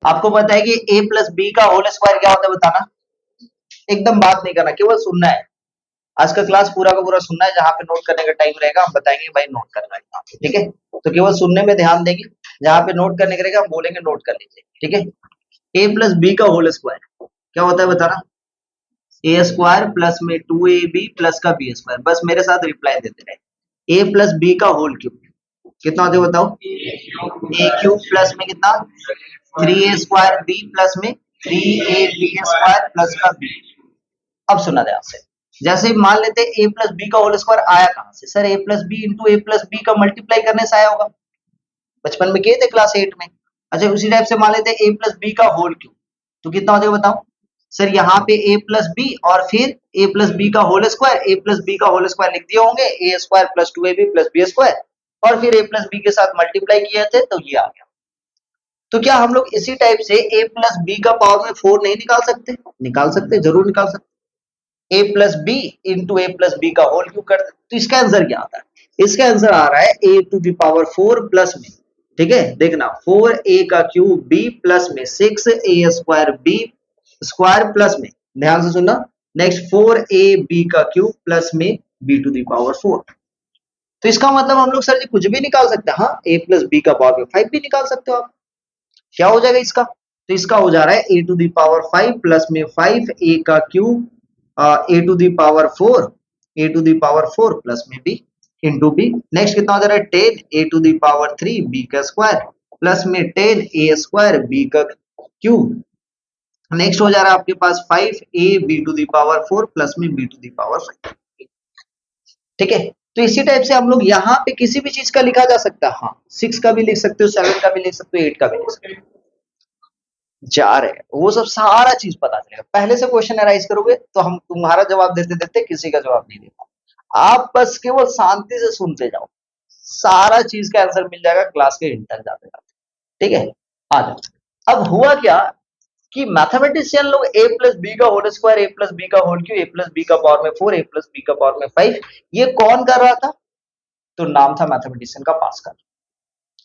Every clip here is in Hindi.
आपको पता है कि a प्लस बी का होल स्क्वायर क्या होता है बताना। एकदम बात नहीं करना, केवल सुनना है। आज का क्लास पूरा का पूरा सुनना है, जहां पे नोट करने का टाइम रहेगा हम बताएंगे भाई नोट करना है यहाँ पे, ठीक है। तो केवल सुनने में ध्यान देंगे, जहां पे नोट करने का रहेगा हम बोलेंगे नोट कर लीजिए, ठीक है। a प्लस बी का होल स्क्वायर क्या होता है बताना। ए स्क्वायर प्लस में 2ab प्लस का बी स्क्वायर, बस मेरे साथ रिप्लाई देते रहे। a प्लस बी का होल क्यूब कितना होता है बताओ। ए क्यूब प्लस में कितना 3a स्क्वायर बी प्लस में 3ab स्क्वायर प्लस का बी। अब सुना ध्यान से, जैसे मान लेते हैं a प्लस बी का होल स्क्वायर आया कहां से sir, a plus B into A plus B का मल्टीप्लाई करने से आया होगा, बचपन में किए थे क्लास 8 में। अच्छा उसी टाइप से मान लेते हैं a प्लस बी का होल क्यूब, तो कितना हो जाएगा बताओ सर। यहाँ पे a प्लस बी और फिर a प्लस बी का whole square, a plus B का होल स्क्वायर लिख दिए होंगे, A square plus 2ab plus B square, और फिर a प्लस बी के साथ मल्टीप्लाई किए थे तो ये आ गया। तो क्या हम लोग इसी टाइप से a प्लस बी का पावर में 4 नहीं निकाल सकते? निकाल सकते, जरूर निकाल सकते। a plus B into A plus B का होल क्यूब कर दे, तो इसका आंसर क्या आता है? इसका आंसर आ रहा है a to the power 4 plus में, ठीक है देखना 4a का क्यूब b प्लस में 6a square b square plus में, ध्यान से सुनना, नेक्स्ट 4ab का क्यूब प्लस में b टू द पावर 4। तो इसका मतलब हम लोग सर जी कुछ भी निकाल सकते हैं। हाँ a प्लस बी का पावर 5 भी निकाल सकते हो आप। क्या हो जाएगा इसका? तो इसका हो जा रहा है a to the power 5 plus में 5a का cube a to the power 4, a to the power 4 plus में b इंटू b। नेक्स्ट कितना हो जा रहा है 10 a to the power 3 b का स्क्वायर प्लस में 10 a स्क्वायर b का क्यूब। नेक्स्ट हो जा रहा है आपके पास 5a b to the power 4 plus में b टू द पावर 5, ठीक है। तो इसी टाइप से हम लोग यहाँ पे किसी भी चीज का लिखा जा सकता है। हाँ 6 का भी लिख सकते हो, 7 का भी लिख सकते हो, 8 का भी लिख सकते हो। जा रहे हैं वो सब सारा चीज पता चलेगा। पहले से क्वेश्चन एराइज करोगे तो हम तुम्हारा जवाब देते देते किसी का जवाब नहीं देता। आप बस केवल शांति से सुनते जाओ, सारा चीज का आंसर मिल जाएगा क्लास के एंड तक जाते जाते, ठीक है। आ जाओ। अब हुआ क्या कि मैथमेटिशियन लोग a प्लस बी का whole square, a plus B का whole cube, a plus B का पावर में 4, a प्लस बी का पावर में 5, ये कौन कर रहा था? तो नाम था मैथमेटिशियन का पास्कल।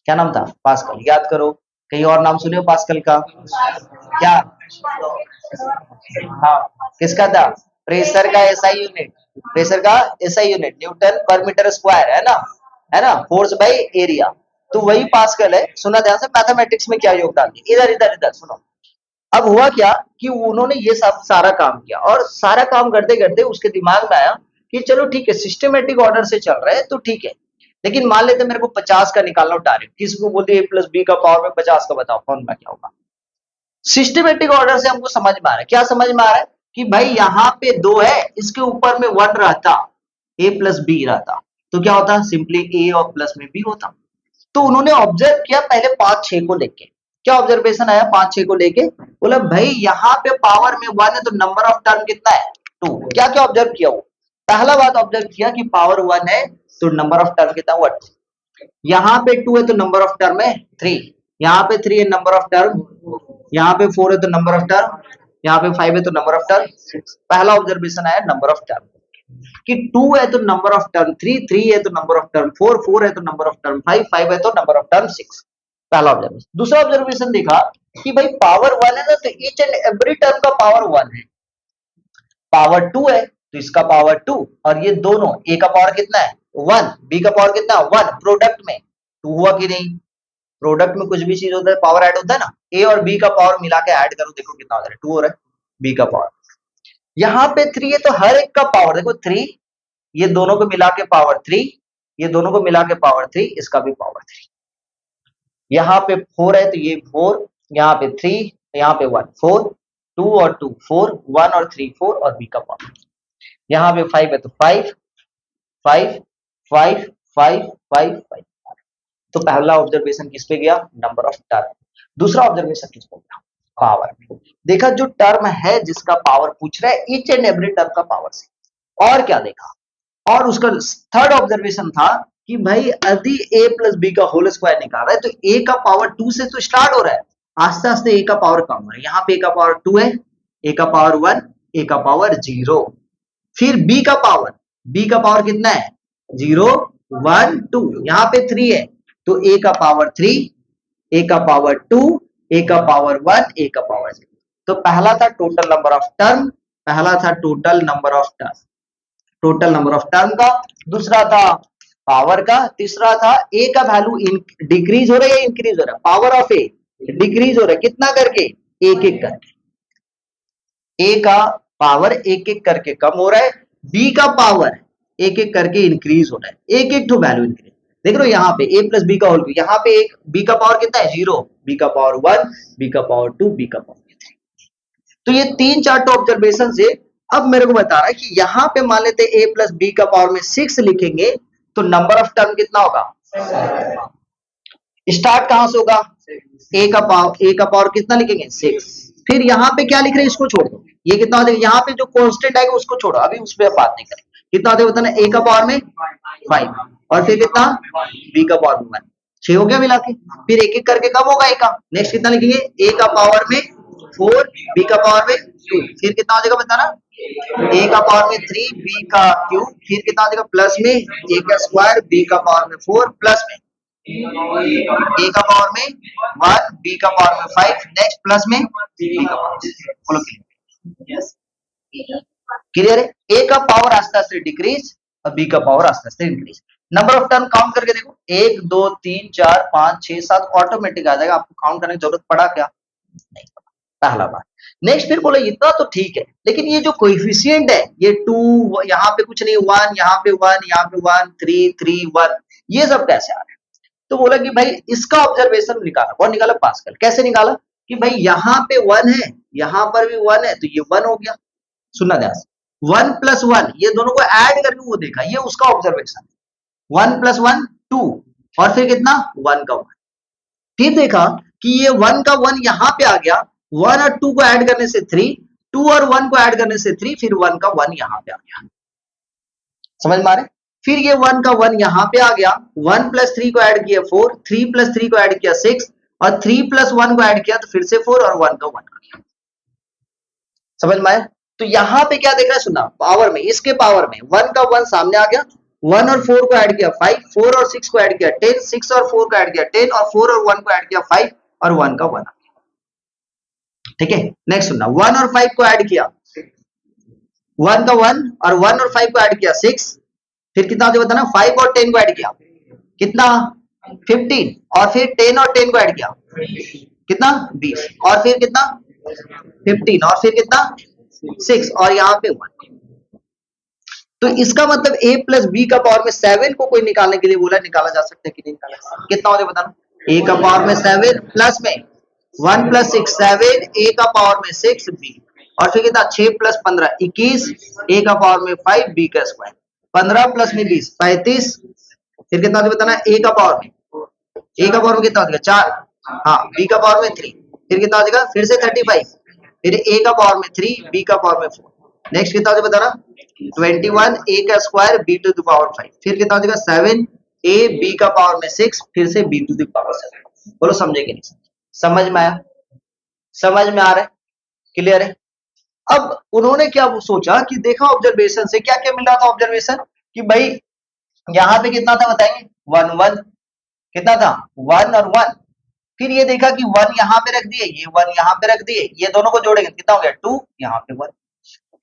क्या नाम था? पास्कल। याद करो, कहीं और नाम सुने हो पास्कल का? क्या? हाँ किसका था? प्रेशर का एसआई यूनिट, प्रेशर का एसआई यूनिट न्यूटन पर मीटर स्क्वायर, है ना, है ना, फोर्स बाय एरिया। तो वही पास्कल है। सुना ध्यान से, मैथमेटिक्स में क्या योगदान दिया, इधर इधर इधर सुनो। अब हुआ क्या कि उन्होंने ये सब सारा काम किया, और सारा काम करते करते उसके दिमाग में आया कि चलो ठीक है सिस्टमेटिक ऑर्डर से चल रहा है तो ठीक है, लेकिन मान लेते मेरे को 50 का निकालना हो डायरेक्ट, किसको बोलते a प्लस बी का पावर में 50 का, बताओ फॉर्मूला क्या होगा? सिस्टमेटिक ऑर्डर से हमको समझ में आ रहा है, क्या समझ में आ रहा है कि भाई यहाँ पे 2 है, इसके ऊपर में 1 रहता, a प्लस बी रहता, तो क्या होता? सिंपली a और प्लस में b होता। तो उन्होंने ऑब्जर्व किया पहले 5-6 को लेके। क्या ऑब्जर्वेशन आया 5-6 को लेके? बोला भाई यहाँ पे पावर में 1 है तो नंबर ऑफ टर्म कितना है? 2। क्या क्या ऑब्जर्व किया? वो पहला बात ऑब्जर्व किया कि पावर 1 है तो नंबर ऑफ टर्म कितना हुआ? 2। यहाँ पे 2 है तो नंबर ऑफ टर्म है 3, यहाँ पे 3 है नंबर ऑफ टर्म, यहाँ पे 4 है तो नंबर ऑफ टर्म, यहाँ पे 5 है तो नंबर ऑफ टर्म 6। पहला ऑब्जर्वेशन आया नंबर ऑफ टर्म कि 2 है तो नंबर ऑफ टर्म 3, 3 है तो नंबर ऑफ टर्म 4, 4 है तो नंबर ऑफ टर्म 5, 5 है तो नंबर ऑफ टर्म 6। पहला ऑब्जर्वेशन। दूसरा ऑब्जर्वेशन देखा कि भाई पावर 1 है ना, तो ईच एंड एवरी टर्म का पावर 1 है। पावर 2 है तो इसका पावर 2, और ये दोनों ए का पावर कितना है? 1, बी का पावर कितना? 1। प्रोडक्ट में 2 हुआ कि नहीं? प्रोडक्ट में कुछ भी चीज होता है पावर ऐड होता है ना, ए और बी का पावर मिला के ऐड करो, देखो कितना हो रहा है? 2 हो रहा है बी का पावर। यहाँ पे 3 है तो हर एक का पावर देखो 3, ये दोनों को मिला के पावर 3, ये दोनों को मिला के पावर 3, इसका भी पावर 3। यहाँ पे 4 है तो ये 4, यहाँ पे 3, यहाँ पे 1, 4, 2 और 2 4, 1 और 3 4, और बी का पावर। यहाँ पे 5 है तो 5, 5, 5, 5, 5, 5। तो पहला ऑब्जर्वेशन किस पे गया? Number of term. दूसरा ऑब्जर्वेशन किस पे गया? पावर में। देखा जो टर्म है जिसका पावर पूछ रहा है, ईच एंड एवरी टर्म का पावर से। और क्या देखा? और उसका थर्ड ऑब्जर्वेशन था कि भाई यदि a प्लस बी का होल स्क्वायर निकाल रहा है तो a का पावर 2 से तो स्टार्ट हो रहा है, आस्ते आस्ते a का पावर कम हो रहा है। यहाँ पे a का पावर 2 है, a का पावर 1, a का पावर 0, फिर b का पावर कितना है? 0, 1, 2, यहाँ पे 3 है तो a का पावर 3, a का पावर 2, ए का पावर 1 ए का पावर 0। तो पहला था टोटल नंबर ऑफ टर्म, पहला था total number of term, total number of term का, दूसरा था पावर का, तीसरा था ए का वैल्यू डिक्रीज हो रहा है या इंक्रीज हो रहा है, पावर ऑफ ए डिक्रीज हो रहा है, कितना करके, एक एक करके, ए का पावर एक एक करके कम हो रहा है, बी का पावर एक एक करके इंक्रीज हो रहा है, एक एक टू वैल्यू इंक्रीज। देख रहे हो यहाँ पे a प्लस बी का होल, यहाँ पे एक b का पावर कितना है, 0, b का पावर 1, b का पावर 2, b का पावर 3। तो ये तीन चार तो ऑब्जर्वेशन से अब मेरे को बता रहा है कि यहाँ पे मान लेते a प्लस बी का पावर में 6 लिखेंगे तो नंबर ऑफ टर्म कितना होगा, स्टार्ट कहां से होगा, a का पावर कितना लिखेंगे 6, फिर यहाँ पे क्या लिख रहे हैं इसको छोड़ दो, ये कितना हो जाएगा, यहाँ पे जो कांस्टेंट आएगा उसको छोड़ो, अभी उस पर बात नहीं करें, कितना होता है बताना, a का पावर में 5 और फिर कितना b का पावर में 1, 6 हो गया मिला के, फिर एक एक करके कम होगा a का, नेक्स्ट कितना लिखेंगे, a का पावर में 4 b का पावर में 2, फिर कितना हो जाएगा बताना, a का पावर में 3 b का क्यूब, फिर कितना हो जाएगा प्लस में a का स्क्वायर b का पावर में 4 प्लस में a का पावर में 1 b का पावर में 5, नेक्स्ट प्लस में b का पावर, बोलो क्लियर है, a का पावर आस्ते आस्ते डिक्रीज और b का पावर आस्ते आस्ते increase. Number of term count करके देखो, 1 2 3 4 5 6 7 ऑटोमेटिक आ जाएगा, आपको काउंट करने की जरूरत पड़ा क्या, नहीं पड़ा, पहला बात। नेक्स्ट फिर बोलो इतना तो ठीक है, लेकिन ये जो कोएफिशिएंट है ये 2, यहाँ पे कुछ नहीं, 1 यहाँ पे 1, यहाँ पे 1 3 3 1, ये सब कैसे आ रहा है, तो बोला कि भाई इसका ऑब्जर्वेशन निकाला, कौन निकाला, पास्कल। कैसे निकाला कि भाई यहाँ पे 1 है, यहाँ पर भी 1 है, तो ये 1 हो गया, सुनना ध्यान, 1 प्लस 1 ये दोनों को ऐड करके वो देखा, ये उसका ऑब्जर्वेशन, 1 प्लस 1 2 और फिर कितना 1 का 1, फिर देखा कि ये 1 का 1 यहाँ पे आ गया, 1 और 2 को ऐड करने से 3, 2 और 1 को ऐड करने से 3, फिर 1 का 1 यहाँ पे आ गया, समझ में आ रहा है, फिर ये 1 का 1 यहाँ पे आ गया, 1 प्लस 3 को ऐड किया 4, 3 प्लस 3 को ऐड किया 6 और 3 प्लस 1 को ऐड किया तो फिर से 4 और 1 का 1 आ गया, समझ में आया। तो यहाँ पे क्या देख रहा है, सुना, पावर में, इसके पावर में 1 का 1 सामने आ गया, 1 और 4 को ऐड किया 5, 4 और 6 को ऐड किया 10, 6 और 4 को ऐड किया 10 और 4 और 1 को ऐड किया 5 और 1 का 1 आ गया, ठीक है। नेक्स्ट सुनना, 1 और 5 को ऐड किया, 1 का 1 और 1 और 5 को ऐड किया 6, फिर कितना होता है बताना, 5 और 10 को ऐड किया कितना 15 और फिर 10 और 10 को ऐड किया कितना 20 और फिर कितना 15 और फिर कितना 6 और यहाँ पे 1। तो इसका मतलब a प्लस बी का पावर में 7 को कोई निकालने के लिए बोला, निकाला जा सकता है कि नहीं निकाला, कितना हो जाए बताना, a का पावर में 7 प्लस में 1 प्लस 6 7, a का पावर में 6 b और फिर कितना 6 प्लस 15 21, a का पावर में 5 b का स्क्वायर, 15 प्लस में 20 35, फिर कितना हो बताना, a का पावर में, a का पावर में कितना हो जाएगा 4, हाँ b का पावर में 3, फिर कितना हो जाएगा फिर से 35, फिर a का पावर में 3 b का पावर में 4, नेक्स्ट कितना हो बताना 21 a का square b to the power 5, फिर कितना हो जाएगा 7 a b का पावर में 6, फिर से b टू द पावर 7। बोलो समझे कि नहीं, समझ में आया, समझ में आ रहा है, क्लियर है। अब उन्होंने क्या सोचा कि देखा ऑब्जर्वेशन से क्या क्या मिल रहा था, ऑब्जर्वेशन कि भाई यहाँ पे कितना था बताएंगे 1 1, कितना था 1 और 1, फिर ये देखा कि 1 यहाँ पे रख दिए, ये 1 यहाँ पे रख दिए, ये दोनों को जोड़ेंगे कितना हो गया 2, यहाँ पे 1,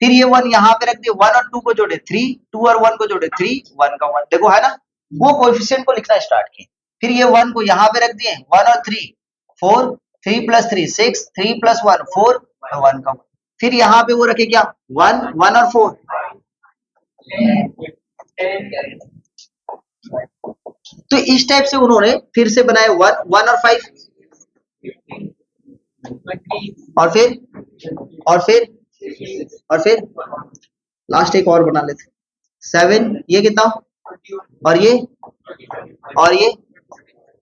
फिर ये 1 यहाँ पे रख दिए, 1 और 2 को जोड़े 3, 2 और 1 को जोड़े 3, 1 का 1, देखो है ना, वो कोएफिशिएंट को लिखना स्टार्ट किए, फिर ये 1 को यहाँ पे रख दिए, 1 और 3 4, 3 प्लस 3 6, 3 प्लस 1 4 और 1 का 1, फिर यहाँ पे वो रखे क्या 1 1 और 4, तो इस टाइप से उन्होंने फिर से बनाए 1 1 और 5 और फिर लास्ट एक और बना लेते 7, ये कितना और ये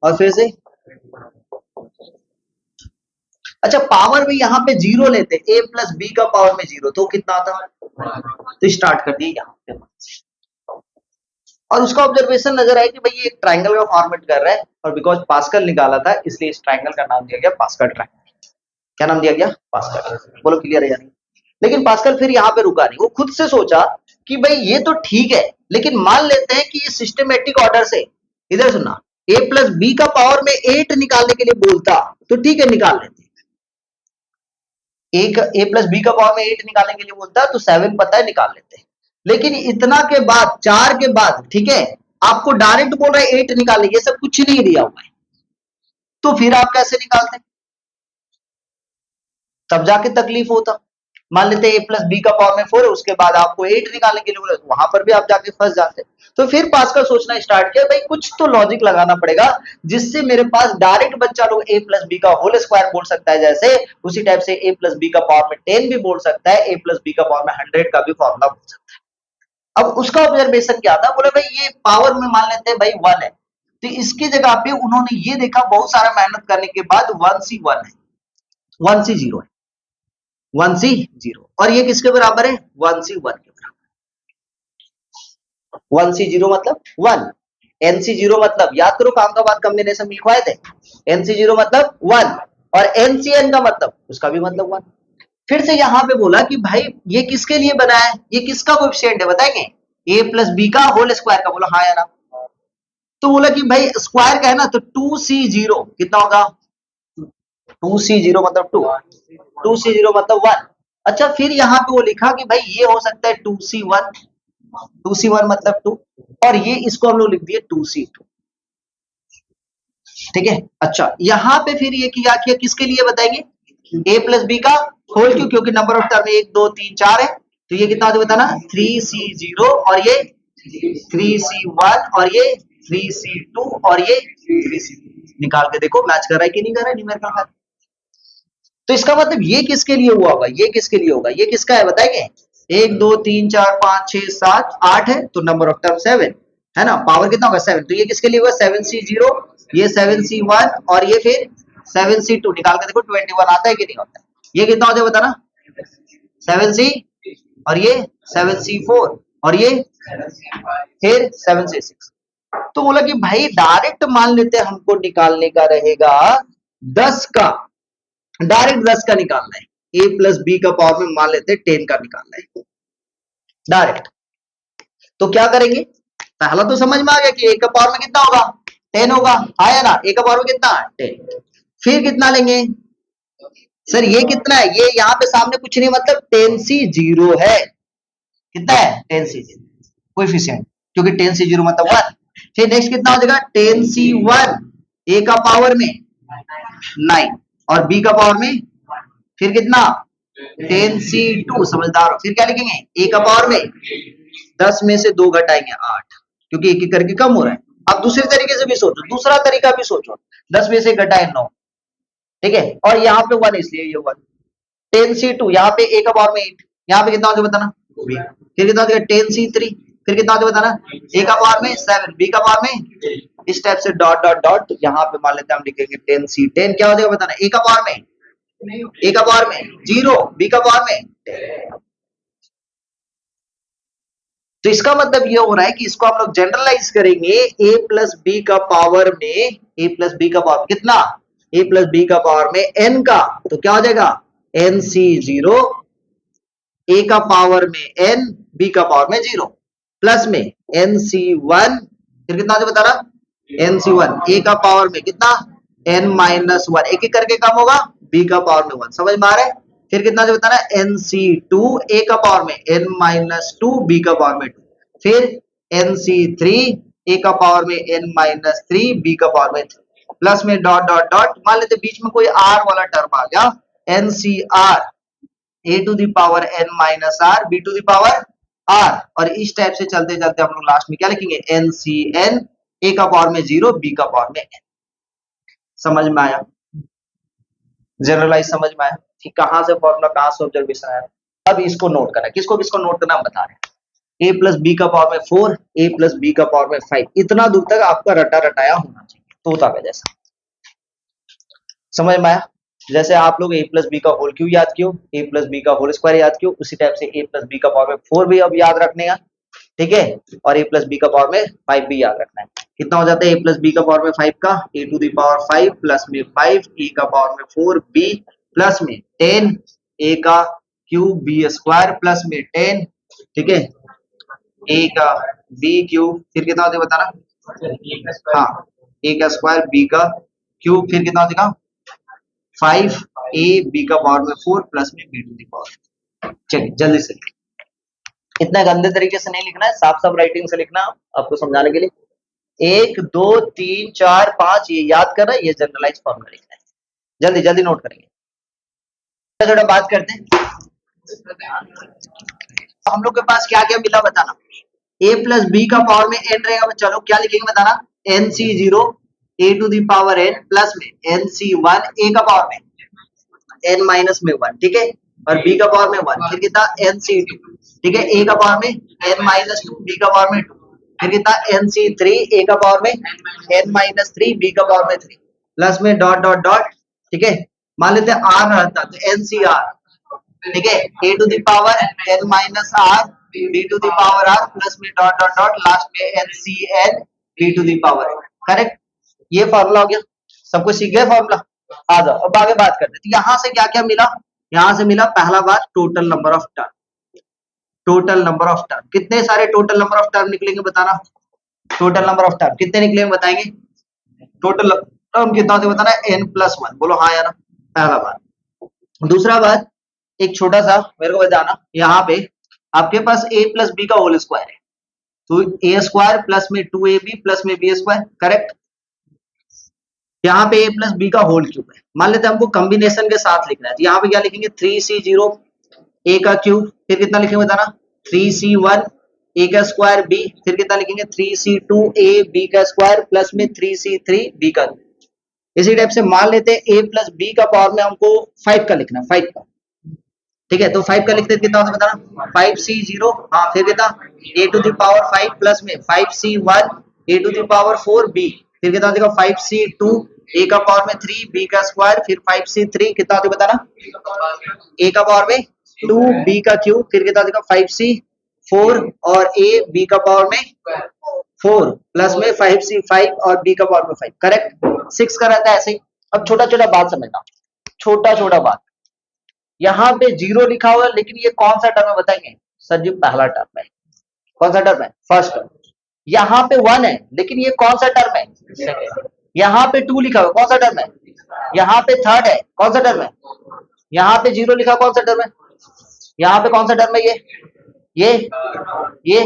और फिर से, अच्छा पावर भी यहाँ पे 0 लेते, a प्लस बी का पावर में 0 तो कितना आता, तो स्टार्ट कर दिए यहाँ पे, और उसका ऑब्जर्वेशन नजर आया कि भाई ये एक ट्राइंगल का फॉर्मेट कर रहा है, और बिकॉज पास्कल निकाला था इसलिए इस ट्राइंगल का नाम दिया गया पास्कल ट्राइंगल। क्या नाम दिया गया, पास्कल। बोलो क्लियर है यानी। लेकिन पास्कल फिर यहाँ पे रुका नहीं, वो खुद से सोचा कि भाई ये तो ठीक है, लेकिन मान लेते हैं कि ये सिस्टमेटिक ऑर्डर से, इधर सुनना, ए प्लस बी का पावर में 8 निकालने के लिए बोलता तो ठीक है निकाल लेते, एक ए प्लस बी का पावर में 8 निकालने के लिए बोलता तो 7 पता है निकाल लेते, लेकिन इतना के बाद 4 के बाद ठीक है आपको डायरेक्ट बोल रहा है 8 निकालने, ये सब कुछ नहीं दिया हुआ है, तो फिर आप कैसे निकालते, तब जाके तकलीफ होता। मान लेते ए प्लस बी का पावर में 4 है, उसके बाद आपको 8 निकालने के लिए बोले, वहां पर भी आप जाके फंस जाते। तो फिर पास्कल सोचना स्टार्ट किया भाई कुछ तो लॉजिक लगाना पड़ेगा जिससे मेरे पास डायरेक्ट बच्चा लोग ए प्लस बी का होल स्क्वायर बोल सकता है, जैसे उसी टाइप से ए प्लस बी का पावर में 10 भी बोल सकता है, ए प्लस बी का पावर में 100 का भी फॉर्मूला बोल सकता है। अब उसका ऑब्जर्वेशन क्या था, बोले भाई ये पावर में मान लेते हैं भाई 1 है, तो इसकी जगह पे उन्होंने ये देखा बहुत सारा मेहनत करने के बाद 1C1 है, 1C0 है, 1C0, और ये किसके बराबर है 1C1 के बराबर। 1C0 मतलब 1, NC0 मतलब याद करो काम का बाद कॉम्बिनेशन लिखवाए थे, NC0 मतलब 1 और NCN का मतलब उसका भी मतलब 1। फिर से यहां पे बोला कि भाई ये किसके लिए बना है, ये किसका कोएफिशिएंट है बताएंगे, a प्लस बी का होल स्क्वायर का, बोला हाँ या ना, तो बोला कि भाई स्क्वायर का है ना तो 2C0 कितना होगा, 2C0 मतलब 2, 2C0 मतलब 1। अच्छा फिर यहाँ पे वो लिखा कि भाई ये हो सकता है 2C1, 2C1 मतलब 2, और ये इसको हम लोग लिख दिए 2C2, ठीक है। अच्छा यहाँ पे फिर ये किया किसके लिए बताएंगे, a प्लस बी का होल क्यों, क्योंकि नंबर ऑफ टर्म 1 2 3 4 है, तो ये कितना होता बताना 3C0 और ये 3C1 और ये 3C2 और ये 3C, निकाल के देखो मैच कर रहा है कि नहीं कर रहा है न्यूमेरिकल। तो इसका मतलब ये किसके लिए हुआ होगा, ये किसके लिए होगा, ये किसका है बताएंगे, 1 2 3 4 5 6 7 8 है, तो नंबर ऑफ टर्म 7 है ना, पावर कितना होगा 7, तो ये किसके लिए हुआ 7C0, ये 7C1 और ये फिर 7C2, निकाल के देखो 21 आता है कि नहीं होता है, ये कितना होता है बताना 7C और ये 7C4 और ये फिर 7C6। तो बोला कि भाई डायरेक्ट मान लेते हैं हमको निकालने का रहेगा 10 का, डायरेक्ट 10 का निकालना है, a प्लस बी का पावर में मान लेते हैं 10 का निकालना है डायरेक्ट, तो क्या करेंगे, पहला तो समझ में आ गया कि a का पावर में कितना होगा 10 होगा, आया ना, a का पावर में कितना 10, फिर कितना लेंगे सर ये कितना है, ये यहाँ पे सामने कुछ नहीं मतलब 10C0 है, कितना है 10C0 कोएफिशिएंट, क्योंकि 10C0 मतलब 1, फिर नेक्स्ट कितना हो जाएगा 10C1 a का पावर में 9 और b का पावर में फिर कितना 10C2, समझदार हो, फिर क्या लिखेंगे a का पावर में 10 में से 2 घटाएंगे 8, क्योंकि एक एक करके कम हो रहा है। अब दूसरे तरीके से भी सोचो, दूसरा तरीका भी सोचो, 10 में से घटाए 9, ठीक है, और यहाँ पे 1 इसलिए ये 1, 10C2 यहाँ पे a का पावर में 8, यहाँ पे कितना हो जाएगा बताना b, फिर कितना हो जाएगा 10C3, फिर कितना हो जाएगा बताना a का पावर में 7, b का पावर में, इस टाइप से डॉट डॉट डॉट, यहाँ पे मान लेते हैं हम लिखेंगे 10C10, क्या हो जाएगा बताना a का पावर में, a का पावर में 0, b का पावर में 10। तो इसका मतलब ये हो रहा है कि इसको हम लोग जनरलाइज करेंगे a प्लस बी का पावर में, a प्लस बी का पावर कितना, a प्लस बी का पावर में n का, तो क्या हो जाएगा NC0, a का पावर में n, b का पावर में 0, प्लस में NC1, फिर कितना हो बता रहा NC1, a का पावर में कितना n माइनस 1, एक एक करके कम होगा, b का पावर में 1, समझ में आ रहा है, फिर कितना जो बताना NC2, a का पावर में n माइनस 2, b का पावर में 2, फिर NC3, a का पावर में n माइनस 3, b का पावर में 3, प्लस में डॉट डॉट डॉट, मान लेते बीच में कोई r वाला टर्म आ गया, NCr, a to the power n minus r, b to the power r, और इस टाइप से चलते चलते हम लोग लास्ट में क्या लिखेंगे NCn, a का पावर में 0, b का पावर में n। समझ में आया, जनरलाइज समझ में आया कि कहां से फॉर्मूला, कहां से ऑब्जर्वेशन आया। अब इसको नोट करना, किसको किसको नोट करना हम बता रहे हैं, a प्लस बी का पावर में 4, a प्लस बी का पावर में 5, इतना दूर तक आपका रटा रटाया होना चाहिए, तोता का जैसा, समझ में आया। जैसे आप लोग a प्लस बी का होल क्यों याद कियो, a प्लस बी का होल स्क्वायर याद कियो, उसी टाइप से a प्लस बी का पावर में 4 भी अब याद रखने का, ठीक है, और a प्लस बी का पावर में 5 भी याद रखना है। कितना हो जाता है a प्लस बी का पावर में 5 का, a to the power 5 plus में 5, a का पावर में 4, b प्लस में 10, a का क्यूब b स्क्वायर प्लस में 10, ठीक है, a का b क्यूब, फिर कितना होता है बताना, हाँ ए का स्क्वायर बी का क्यूब, फिर कितना हो जाएगा 5 ए बी का पावर में 4 प्लस में बी टू दी पावर। चलिए जल्दी से, इतना गंदे तरीके से नहीं लिखना है, साफ साफ राइटिंग से लिखना आपको समझाने के लिए। 1 2 3 4 5 ये याद करना, ये जनरलाइज फॉर्मूला लिखना है। जल्दी जल्दी नोट करेंगे, थोड़ा बात करते हैं। हम लोग के पास क्या क्या मिला बताना। a प्लस बी का पावर में n रहेगा, चलो क्या लिखेंगे बताना, n c zero a to the power n plus में एन सी वन ए का पावर में n माइनस में 1, ठीक है, और b का पावर में 1, फिर कितना एन सी टू, ठीक है, a का पावर में n माइनस टू b का पावर में 2, फिर कितना एन सी थ्री a का पावर में n माइनस थ्री b का पावर में 3 प्लस में डॉट डॉट डॉट, ठीक है, मान लेते हैं r रहता तो एन सी आर, ठीक है, a to the power n minus r b to the power r plus में डॉट डॉट डॉट लास्ट में n c n b to the power, correct. ये फॉर्मूला हो गया, सब कुछ सीख गए फॉर्मूला। आ जाओ अब आगे बात करते हैं। तो यहाँ से क्या क्या मिला, यहाँ से मिला पहला बात total number of term. Total number of term, कितने सारे टोटल नंबर ऑफ टर्म निकलेंगे बताना। टोटल नंबर ऑफ टर्म कितने निकलेंगे बताएंगे। टोटल टर्म कितना होता है बताना, n प्लस वन, बोलो हाँ या ना, पहला बात। दूसरा बात, एक छोटा सा मेरे को बताना, यहाँ पे आपके पास a प्लस बी का होल स्क्वायर है, तो ए स्क्वायर प्लस में 2ab प्लस में बी स्क्वायर, करेक्ट। यहाँ पे a प्लस बी का होल क्यूब है, मान लेते हैं हमको कॉम्बिनेशन के साथ लिखना है, तो यहाँ पे क्या लिखेंगे 3c0 a का क्यूब, फिर कितना लिखेंगे बताना 3c1 a का स्क्वायर b, फिर कितना लिखेंगे 3c2 a b का स्क्वायर प्लस में 3c3 b का। इसी टाइप से मान लेते हैं a प्लस बी का पावर में हमको 5 का लिखना है, 5 का, ठीक है, तो 5 का लिखते कितना होता है बताना 5c0, हाँ, फिर कितना a to the power 5 plus में 5c1 a to the power 4b, फिर कितना हो जाएगा 5c2 a का पावर में 3 b का स्क्वायर, फिर 5c3 कितना होता है बताना a का पावर में 2 b का क्यूब, फिर कितना हो जाएगा 5c4 और a b का पावर में 4 प्लस में 5c5 और b का पावर में 5, करेक्ट। 6 का रहता है ऐसे ही। अब छोटा छोटा बात समझना, छोटा छोटा बात, यहाँ पे जीरो लिखा हुआ है, लेकिन ये कौन सा टर्म है बताएंगे सर जी, पहला टर्म है। कौन सा टर्म है, फर्स्ट टर्म। यहाँ पे 1 है, लेकिन ये कौन सा टर्म है, सेकंड। यहाँ पे 2 लिखा हुआ, कौन सा टर्म है, यहाँ पे थर्ड है, कौन सा टर्म है। यहाँ पे 0 लिखा, कौन सा टर्म है, यहाँ पे कौन सा टर्म है, ये ये ये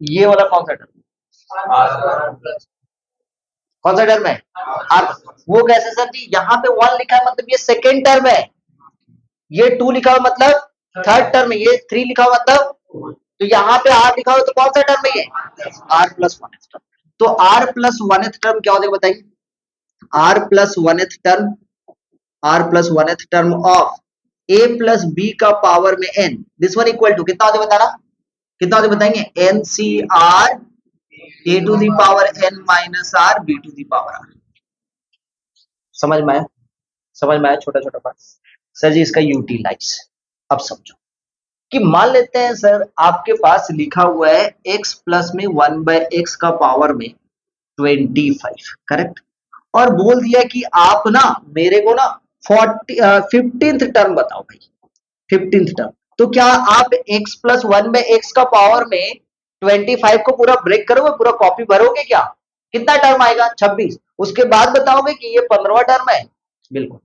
ये वाला कौन सा टर्म, कौन सा टर्म है, आर। वो कैसे सर जी, यहाँ पे 1 लिखा है मतलब ये सेकेंड टर्म है, ये 2 लिखा हुआ मतलब थर्ड टर्म है, ये 3 लिखा हुआ मतलब, तो यहाँ पे आर लिखा हुआ तो कौन सा टर्म है ये, आर प्लस वन टर्म। तो आर प्लस वन टर्म क्या होता है बताइए, r plus one term, r plus one term of a plus B का पावर में n, this one equal to कितना होता है बताना, कितना होता है बताएंगे n C R A to the power n minus R B to the power r. समझ में आया, समझ में आया, छोटा छोटा बात सर जी। इसका यूटिलाइज अब समझो कि मान लेते हैं सर आपके पास लिखा हुआ है x प्लस में 1/x का पावर में 25, करेक्ट, और बोल दिया कि आप ना मेरे को ना 15th टर्म बताओ भाई, 15th टर्म। तो क्या आप x प्लस 1/x का पावर में 25 को पूरा ब्रेक करोगे, पूरा कॉपी भरोगे क्या, कितना टर्म आएगा 26, उसके बाद बताओगे कि ये 15वां टर्म है, बिल्कुल।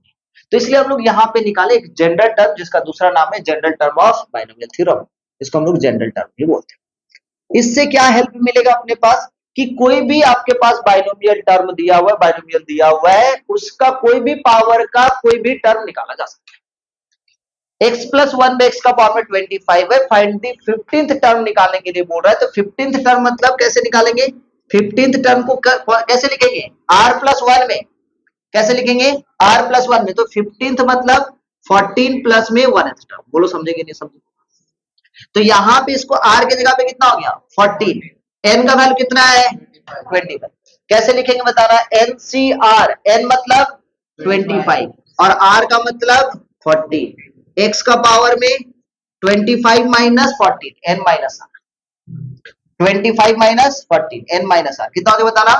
तो इसलिए हम लोग यहाँ पे निकाले एक जनरल टर्म, जिसका दूसरा नाम है general term of binomial theorem, इसको हम लोग जनरल टर्म भी बोलते हैं। इससे क्या हेल्प मिलेगा अपने पास कि कोई भी आपके पास बाइनोमियल टर्म दिया हुआ है, बाइनोमियल दिया हुआ है, उसका कोई भी पावर का कोई भी टर्म निकाला जा सकता है। x प्लस 1/x का पावर में 25 है, फाइंड द 15th टर्म निकालने के लिए बोल रहा है, तो 15th टर्म मतलब कैसे निकालेंगे, 15th टर्म को कैसे लिखेंगे, r प्लस 1 में, कैसे लिखेंगे r प्लस 1 में, तो 15th मतलब 14 प्लस में 1th टर्म, बोलो समझेंगे नहीं समझेंगे। तो यहाँ पे इसको r की जगह पे कितना हो गया 14, n का वैल्यू कितना है 25, कैसे लिखेंगे बताना, NCR, n मतलब 25 और r का मतलब 14, x का पावर में 25 minus 14 n minus r, 25 minus 14 n minus r कितना हो गया बताना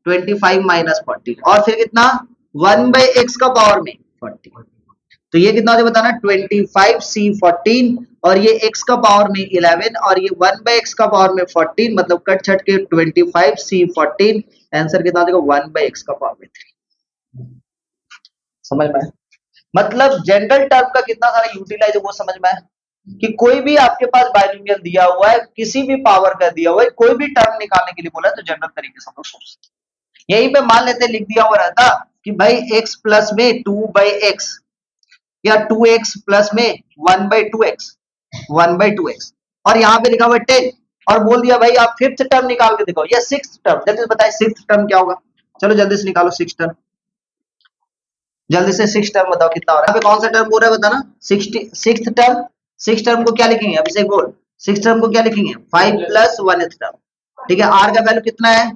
25 माइनस 14, और फिर कितना 1/x का पावर में 40, तो ये कितना हो जाए बताना 25c14 और ये x का पावर में 11 और ये 1/x का पावर में 14 मतलब कट छट के 25c14 आंसर कितना हो जाएगा 1/x का पावर में 3। समझ में आया? मतलब जनरल टर्म का कितना सारा यूटिलाइज है वो समझ में आया कि कोई भी आपके पास बाइनोमियल दिया हुआ है किसी भी पावर का दिया हुआ है कोई भी टर्म निकालने के लिए बोला है तो जनरल तरीके से हम लोग सोच सकते हैं। यहीं पे मान लेते लिख दिया हुआ रहता कि भाई x प्लस में 2/x या 2x प्लस में 1/2x 1/2x और यहाँ पे लिखा हुआ है 10 और बोल दिया भाई आप फिफ्थ टर्म निकाल के दिखाओ या सिक्स्थ टर्म। जल्दी से बताइए सिक्स्थ टर्म क्या होगा। चलो जल्दी से निकालो सिक्स टर्म। जल्दी से सिक्स टर्म बताओ कितना हो रहा है। यहाँ पे कौन सा टर्म बोल रहा है बताना। Sixth term. सिक्स टर्म को क्या लिखेंगे अभिषेक बोल। सिक्स टर्म को क्या लिखेंगे 5 प्लस 1th टर्म। ठीक है आर का वैल्यू कितना है।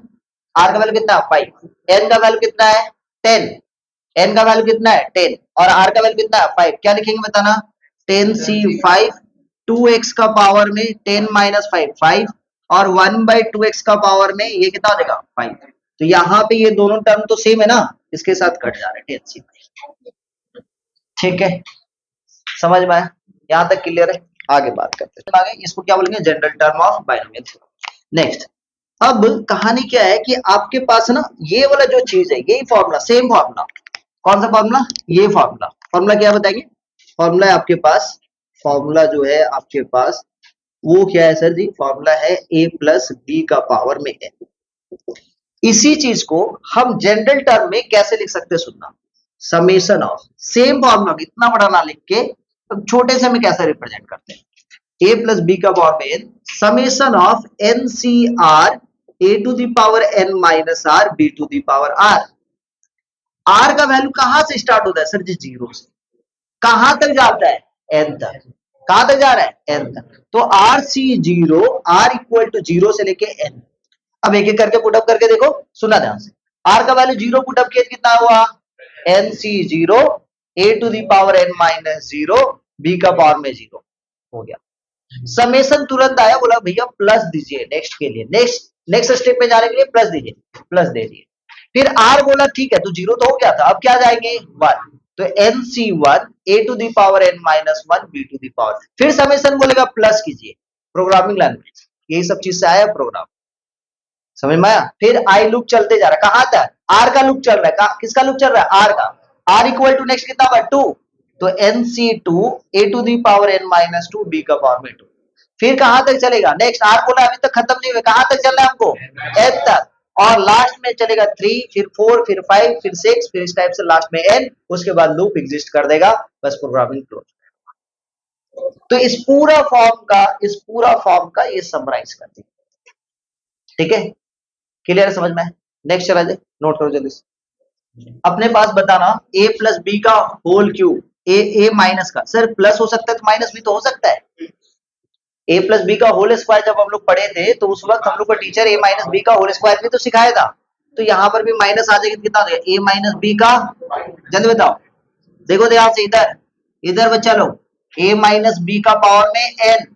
आर का वैल्यू कितना है 5। एन का वैल्यू कितना है 10। एन का वैल्यू कितना है 10 और आर का वैल्यू कितना है 5। क्या लिखेंगे बताना 10c5 2x का पावर में 10 माइनस 5 5 और 1/2x का पावर में ये कितना हो जाएगा 5। तो यहाँ पे ये दोनों टर्म तो सेम है ना इसके साथ कट जा रहे हैं 10c5। ठीक है समझ में आया यहाँ तक क्लियर है। आगे बात करते हैं आगे इसको क्या बोलेंगे general term of binomial theorem. Next अब कहानी क्या है कि आपके पास ना ये वाला जो चीज है यही फॉर्मूला सेम फॉर्मूला। कौन सा फॉर्मूला ये फॉर्मूला। फॉर्मूला क्या बताएंगे। फॉर्मूला है आपके पास फॉर्मूला जो है आपके पास वो क्या है सर जी। फॉर्मूला है a प्लस बी का पावर में n। इसी चीज को हम जनरल टर्म में कैसे लिख सकते हैं सुनना। समेशन ऑफ सेम फॉर्मूला इतना बड़ा ना लिख के अब छोटे से में कैसे रिप्रेजेंट करते हैं a प्लस बी का पावर में n summation of n c r a to the power n minus r b to the power r। r का वैल्यू कहां से स्टार्ट होता है सर जी जीरो से कहां तक जाता है n तक। कहां तक जा रहा है n तक। तो r c zero r equal to zero से लेके n। अब एक एक करके पुटअप करके देखो सुना ध्यान से। r का वैल्यू जीरो पुटअप किया कितना हुआ n c zero a to the power n minus zero b का पावर में जीरो हो गया। समेशन तुरंत आया बोला भैया प्लस दीजिए नेक्स्ट के लिए नेक्स्ट स्टेप में जाने के लिए प्लस दीजिए प्लस दे दिए। फिर r बोला ठीक है तो जीरो तो हो गया था अब क्या जाएंगे 1 तो nc1 a to the power n minus 1 b to the power. फिर समेशन बोलेगा प्लस कीजिए प्रोग्रामिंग लैंग्वेज यही सब चीज से आया प्रोग्राम समझ में आया। फिर आई लूप चलते जा रहा है कहां तक आर का लूप चल रहा है किसका लूप चल रहा है आर का। आर इक्वल टू नेक्स्ट कितना होगा 2 तो nc2 a to the power n minus 2 b का पावर में 2। फिर कहां तक चलेगा नेक्स्ट आर बोला अभी तक खत्म नहीं हुआ कहां तक चल रहा है हमको n तक और लास्ट में चलेगा 3 फिर 4 फिर 5 फिर 6 फिर इस टाइप से लास्ट में n उसके बाद लूप एग्जिस्ट कर देगा बस प्रोग्रामिंग क्लोज। तो इस पूरा फॉर्म का ये समराइज कर देगा। ठीक है क्लियर समझ में। नेक्स्ट चला जाए नोट करो जल्दी से। अपने पास बताना a प्लस बी का होल क्यूब ए माइनस का सर प्लस हो सकता है तो माइनस भी तो हो सकता है। a प्लस बी का होल स्क्वायर जब हम लोग पढ़े थे तो उस वक्त हम लोग को टीचर a माइनस बी का होल स्क्वायर भी तो सिखाया था। तो यहाँ पर भी माइनस आ जाएगा कितना a माइनस बी का जल्दी बताओ देखो ध्यान से इधर इधर बच्चा लोग a माइनस बी का पावर में n।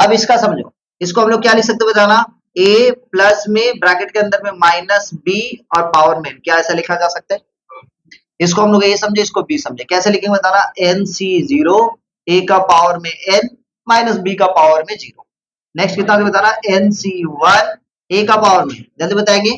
अब इसका समझो इसको हम लोग क्या लिख सकते बताना a प्लस में ब्रैकेट के अंदर में माइनस b और पावर में क्या ऐसा लिखा जा सकता है। इसको हम लोग a समझे इसको b समझे कैसे लिखेंगे बताना nc0 a का पावर में n माइनस b का पावर में 0। नेक्स्ट कितना बताना nc1 a का पावर में जल्दी बताएंगे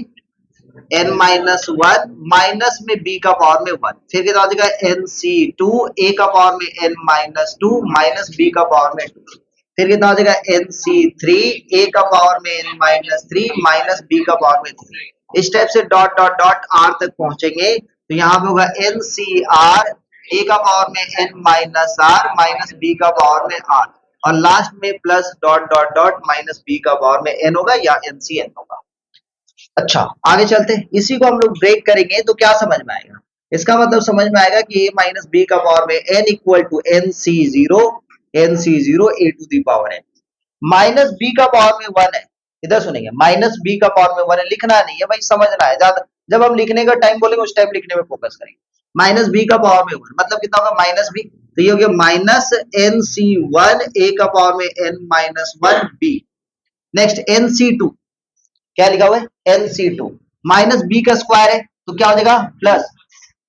n माइनस 1 माइनस में b का पावर में 1। फिर कितना हो जाएगा nc2 a का पावर में n माइनस 2 माइनस b का पावर में 2। फिर कितना हो जाएगा nc3 a का पावर में n माइनस 3 माइनस b का पावर में 3। इस टाइप से डॉट डॉट डॉट r तक पहुंचेंगे तो यहाँ पे होगा ncr a का पावर में n minus r minus b का पावर में r और लास्ट में plus dot dot dot minus b का पावर में n होगा या ncn होगा। अच्छा आगे चलते हैं इसी को हम लोग ब्रेक करेंगे तो क्या समझ में आएगा। इसका मतलब समझ में आएगा कि a माइनस बी का पावर में n equal to nc0 a to the power n minus b का पावर में 1 है। इधर सुनेंगे माइनस बी का पावर में 1 है लिखना नहीं है भाई समझना है ज्यादा जब हम लिखने का टाइम बोलेंगे उस टाइम लिखने में फोकस करेंगे। माइनस बी का पावर में 1 मतलब कितना होगा माइनस बी तो ये हो गया माइनस nc1 a का पावर में n minus 1 b। Next nc2 क्या लिखा हुआ है nc2 माइनस बी का स्क्वायर है तो क्या हो जाएगा प्लस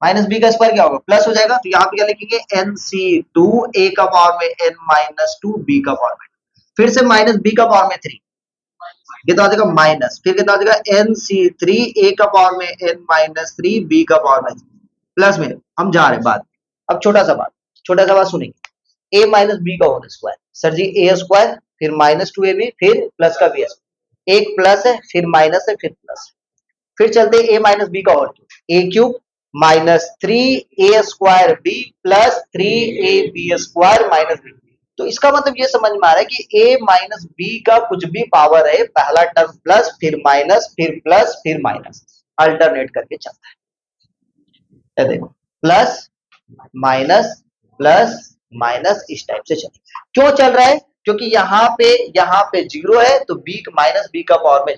माइनस बी का स्क्वायर क्या होगा, प्लस हो जाएगा। तो यहाँ पे क्या लिखेंगे, एन सी टू ए का पावर में एन माइनस टू बी का पावर में, फिर से माइनस बी का पावर में थ्री, कितना हो जाएगा माइनस, फिर कितना हो जाएगा एन सी थ्री ए का पावर में एन माइनस थ्री बी का पावर में प्लस में। हम जा रहे हैं बात, अब छोटा सा बात सुनेंगे, ए माइनस बी का whole square, sir ji a square फिर माइनस टू ए बी फिर प्लस का बी, एक प्लस है फिर माइनस है फिर प्लस, फिर चलते ए माइनस बी का whole cube, a cube minus three a square b plus three a b square minus b. तो इसका मतलब ये समझ में आ रहा है कि ए माइनस बी का कुछ भी पावर है, पहला टर्म प्लस फिर माइनस फिर प्लस फिर माइनस, अल्टरनेट करके चलता है। ये देखो प्लस माइनस माइनस इस टाइप से चलेगा। क्यों चल रहा है, क्योंकि यहाँ पे जीरो है तो बी माइनस बी का पावर में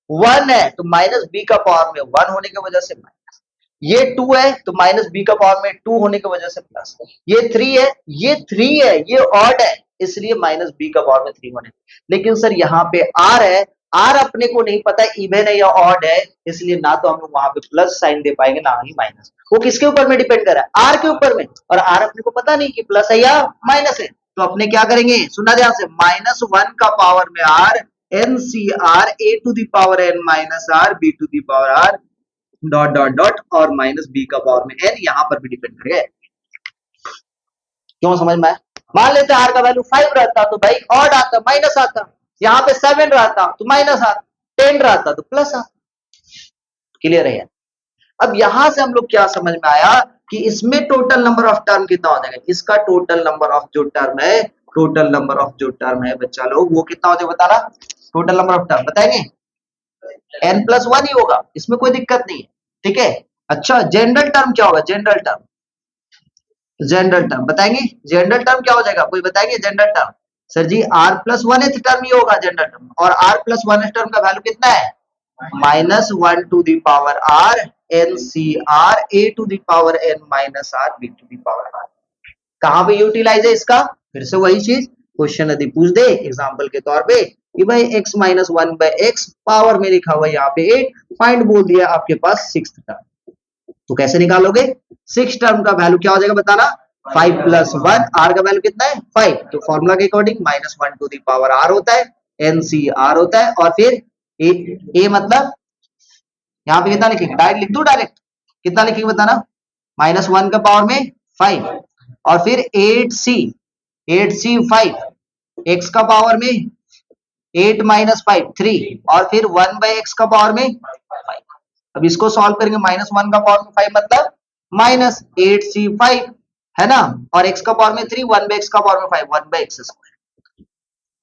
वन है तो माइनस बी का पावर में वन होने की वजह से माइनस, ये टू है तो माइनस बी का पावर में टू होने की वजह से प्लस, ये थ्री है ये ऑड है इसलिए माइनस बी का पावर में थ्री होने। लेकिन सर यहाँ पे आर है, आर अपने को नहीं पता इवन है या ऑड है, इसलिए ना तो हम लोग वहां पे प्लस साइन दे पाएंगे ना ही माइनस। वो किसके ऊपर में डिपेंड कर रहा है, आर के ऊपर में, और आर अपने को पता नहीं कि प्लस है या माइनस है। तो अपने क्या करेंगे, सुनना ध्यान से, माइनस वन का पावर में r N C R A to the power N minus R B to the power r dot dot dot और माइनस बी का पावर में एन, यहां पर भी डिपेंड करेगा। क्यों समझ में आया? मान लेते आर का वैल्यू 5 रहता तो भाई ऑड आता माइनस आता, यहाँ पे 7 रहता तो माइनस आता, 10 रहता तो प्लस आता। क्लियर है? अब यहां से हम लोग क्या समझ में आया कि इसमें टोटल नंबर ऑफ टर्म कितना हो जाएगा, इसका टोटल नंबर ऑफ जो टर्म है, टोटल नंबर ऑफ जो टर्म है बच्चा लोग वो कितना हो जाएगा बताना, टोटल नंबर ऑफ टर्म बताएंगे n प्लस वन ही होगा, इसमें कोई दिक्कत नहीं है। ठीक है, अच्छा जनरल टर्म क्या होगा, जनरल टर्म बताएंगे, जनरल टर्म क्या हो जाएगा, कोई बताएंगे general term. Sir ji R plus one term ही होगा जनरल टर्म, और आर प्लस वन टर्म का वैल्यू कितना है, minus one to the power R N C R A to the power N minus R B to the power R. कहां पे यूटिलाइज है इसका, फिर से वही चीज, क्वेश्चन यदि पूछ दे एग्जांपल के तौर पे कि भाई x minus one by x power में लिखा हुआ यहाँ पे 8, फाइंड बोल दिया आपके पास सिक्स टर्म, तो कैसे निकालोगे, सिक्स टर्म का वैल्यू क्या हो जाएगा बताना, 5 प्लस वन, आर का वैल्यू कितना है 5, तो फॉर्मूला के according minus one to the power r होता है, एन सी आर होता है, और फिर ए मतलब यहाँ पे कितना लिखेंगे, डायरेक्ट लिख दो, डायरेक्ट कितना लिखेंगे बताना, माइनस वन का पावर में 5 और फिर 8c 5 एक्स का पावर में 8 माइनस 5 3 और फिर 1 बाई एक्स का पावर में 5। अब इसको सॉल्व करेंगे, माइनस वन का पावर में 5 मतलब माइनस 8c5 है ना, और x का पावर में 3, 1 बाई एक्स का पावर में 5 1 बाई एक्स स्क्वायर,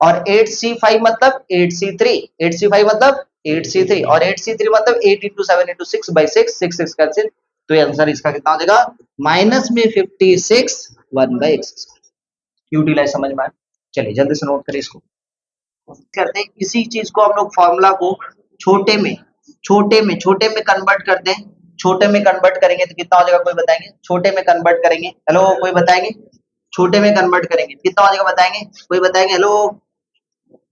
और 8c5 मतलब 8c3, 8c5 मतलब 8c3 और 8c3 मतलब 8 इंटू 7 इंटू 6 बाई 6 6 कैंसिल, तो ये आंसर इसका कितना हो जाएगा, माइनस में 56 1 बाई एक्स। यूटिलाइज समझ में आया? चलिए जल्दी से नोट करें इसको, करते हैं इसी चीज को हम लोग फॉर्मूला को छोटे में कन्वर्ट करते हैं, छोटे में कन्वर्ट करेंगे तो कितना हो जाएगा कोई बताएंगे, छोटे में कन्वर्ट करेंगे, हेलो कोई बताएंगे, छोटे में कन्वर्ट करेंगे कितना हो जाएगा बताएंगे, कोई बताएंगे, हेलो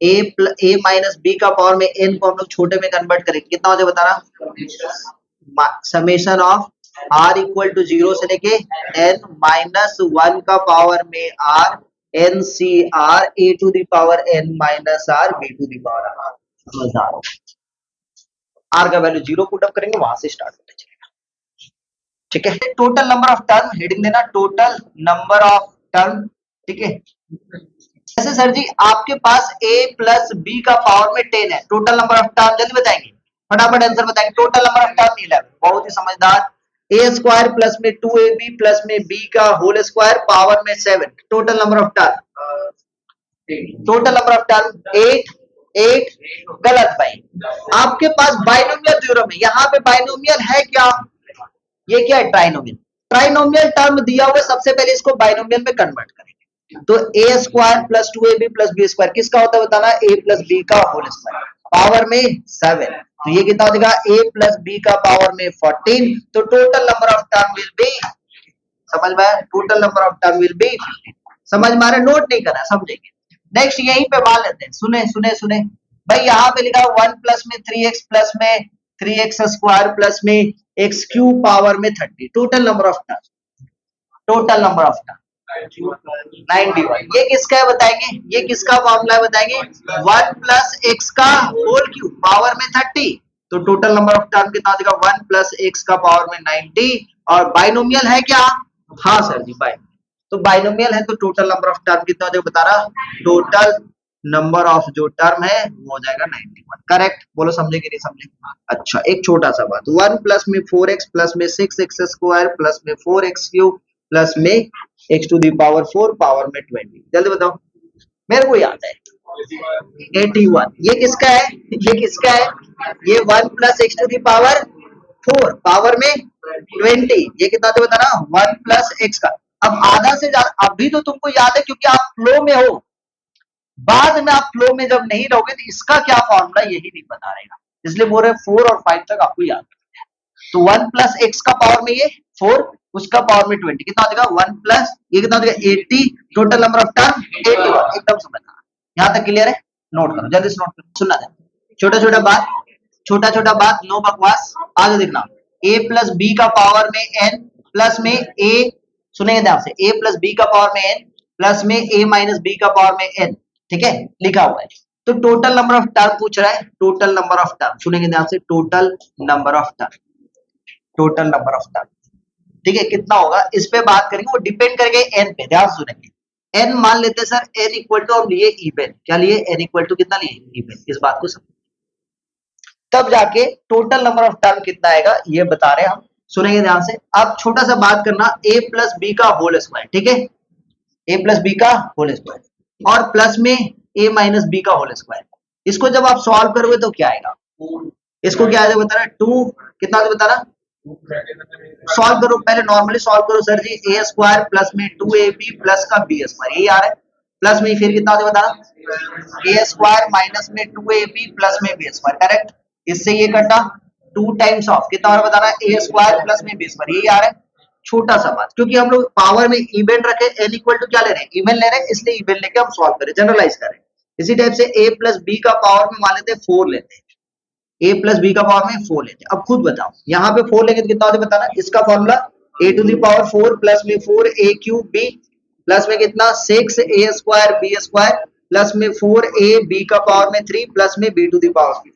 ए माइनस बी का पावर में एन को हम लोग छोटे में कन्वर्ट करेंगे कितना हो जाएगा बताना, summation of r equal to zero से लेके एन माइनस वन का पावर में r N C R A to the power N minus R B to the power r. समझदार, आर का वैल्यू जीरो पुट अप करेंगे वहां से स्टार्ट होता चलेगा। ठीक है, total number of term heading देना, टोटल नंबर ऑफ टर्म। ठीक है, जैसे सर जी आपके पास a प्लस बी का पावर में 10 है, टोटल नंबर ऑफ टर्म जल्दी बताएंगे, फटाफट आंसर बताएंगे, टोटल नंबर ऑफ टर्म 11, बहुत ही समझदार, a स्क्वायर प्लस में 2ab प्लस में b का होल स्क्वायर पावर में 7, total number of term, total number of term 8 8, गलत भाई, आपके पास बाइनोमियल थ्योरम है, यहाँ पे बाइनोमियल है क्या, ये क्या है ट्राइनोमियल, ट्राइनोमियल टर्म दिया हुआ, सबसे पहले इसको बाइनोमियल में कन्वर्ट करेंगे, तो A square plus 2ab plus B square किसका होता है बताना, a प्लस बी का होल स्क्वायर पावर में 7, तो ये कितना हो जाएगा a प्लस बी का पावर में 14, तो total number of term will be, समझ में आया, total number of term will be 15, समझ में आ रहा है, नोट नहीं करना समझेंगे। नेक्स्ट यहीं पे मान लेते हैं, सुने सुने सुने भाई, यहाँ पे लिखा 1 प्लस में 3x प्लस में 3x² प्लस में x³ पावर में 30, total number of term, total number of term 91। ये किसका है बताएंगे, ये किसका फॉर्मूला है बताएंगे, 1 प्लस एक्स का होल क्यूब पावर में 30, तो टोटल नंबर ऑफ टर्म कितना देगा, 1 प्लस एक्स का पावर में 90। और बाइनोमियल है क्या, हाँ सर जी बाइनोमियल, तो बाइनोमियल है तो टोटल नंबर ऑफ टर्म कितना हो जाएगा बता रहा, टोटल नंबर ऑफ जो टर्म है वो हो जाएगा 91। करेक्ट, बोलो समझे कि नहीं समझे। अच्छा एक छोटा सा बात, 1 प्लस में 4x प्लस में 6x² प्लस में 4x³ प्लस में x to the power 4 power में 20, जल्दी बताओ, मेरे को याद है 81। ये किसका है, ये किसका है, ये 1 plus x to the power 4 power में 20, ये कितना थे बताना, 1 प्लस x का। अब आधा से ज्यादा अभी तो तुमको याद है क्योंकि आप फ्लो में हो, बाद में आप फ्लो में जब नहीं रहोगे तो इसका क्या फॉर्मूला यही नहीं पता रहेगा, इसलिए बोल रहे 4 और 5 तक आपको याद है। तो 1 प्लस एक्स का पावर में ये 4, उसका पावर में 20, कितना हो जाएगा 1 प्लस ये कितना हो जाएगा 80, टोटल नंबर ऑफ टर्म 81। एकदम समझना, यहां तक क्लियर है, नोट करो जल्दी से, नोट करो, सुनना है, छोटा छोटा बात, छोटा छोटा बात, नो बकवास, आगे देखना, a प्लस बी का पावर में n प्लस में a, सुनेंगे ध्यान से, a प्लस बी का पावर में n प्लस में a माइनस बी का पावर में n, ठीक है लिखा हुआ है। तो टोटल नंबर ऑफ टर्म पूछ रहा है, टोटल नंबर ऑफ टर्म, सुनेंगे ध्यान से, total number of term, total number of term, ठीक है कितना होगा इस पे बात करेंगे, वो डिपेंड करेंगे n पे, ध्यान सुनेंगे। n मान लेते हैं सर, n इक्वल टू हम लिए इवन, क्या लिए, n इक्वल टू कितना लिए इवन, इस बात को समझ, तब जाके टोटल नंबर ऑफ टर्म कितना आएगा ये बता रहे हैं हम, सुनेंगे ध्यान से। अब छोटा सा बात करना, a प्लस बी का होल स्क्वायर, ठीक है, a प्लस बी का होल स्क्वायर और प्लस में a माइनस बी का होल स्क्वायर, इसको जब आप सॉल्व करोगे तो क्या आएगा, इसको क्या आएगा बता रहा, 2 कितना बता रहा, सॉल्व करो पहले, नॉर्मली सॉल्व करो sir ji, a square plus में 2ab प्लस का बी स्क्वायर, यही आ रहा है, प्लस में फिर कितना बता रहा, ए स्क्वायर माइनस में 2ab प्लस में बी स्क्वायर, करेक्ट, इससे ये कटा 2 टाइम्स ऑफ कितना और बता रहा है, ए स्क्वायर प्लस में बी स्क्वायर, यही आ रहा है। छोटा सा बात, क्योंकि हम लोग पावर में इवन रखे, n इक्वल टू क्या ले रहे हैं, इवन ले रहे हैं, इसलिए इवन लेके हम सॉल्व करें, जनरलाइज करें। इसी टाइप से a प्लस बी का पावर में मान लेते हैं 4 लेते हैं, a प्लस बी का पावर में 4 लेते हैं। अब खुद बताओ, यहाँ पे 4 लेंगे तो कितना होता है बताना, इसका formula a to the power 4 plus में 4a क्यूब b प्लस में कितना 6a square b square plus में 4a b का पावर में 3 प्लस में b टू दी पावर 3,